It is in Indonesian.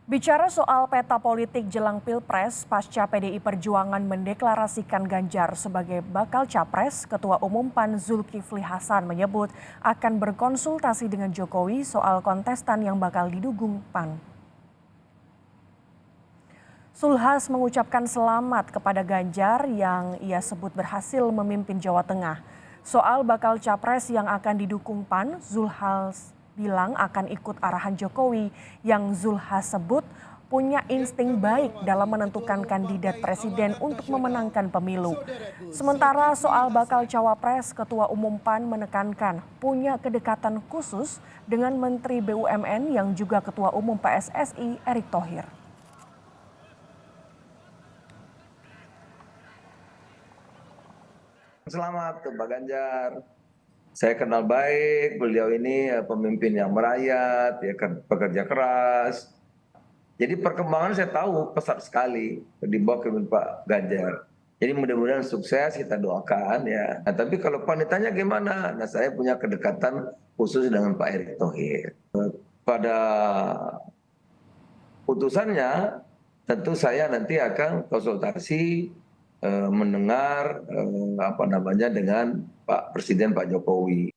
Bicara soal peta politik jelang Pilpres, pasca PDI Perjuangan mendeklarasikan Ganjar sebagai bakal capres, Ketua Umum PAN Zulkifli Hasan menyebut akan berkonsultasi dengan Jokowi soal kontestan yang bakal didukung PAN. Zulhas mengucapkan selamat kepada Ganjar yang ia sebut berhasil memimpin Jawa Tengah. Soal bakal capres yang akan didukung PAN, Zulhas bilang akan ikut arahan Jokowi yang Zulhas sebut punya insting baik dalam menentukan kandidat presiden untuk memenangkan pemilu. Sementara soal bakal cawapres, Ketua Umum PAN menekankan punya kedekatan khusus dengan Menteri BUMN yang juga Ketua Umum PSSI Erick Thohir. Selamat ke Pak Ganjar. Saya kenal baik beliau ini pemimpin yang merayat, ya kan, pekerja keras. Jadi perkembangan saya tahu pesat sekali di bawah kepemimpinan Pak Ganjar. Jadi mudah-mudahan sukses, kita doakan ya. Nah, tapi kalau PAN ditanya gimana? Nah, saya punya kedekatan khusus dengan Pak Erick Thohir. Pada putusannya tentu saya nanti akan konsultasi mendengar apa namanya dengan Pak Presiden Pak Jokowi.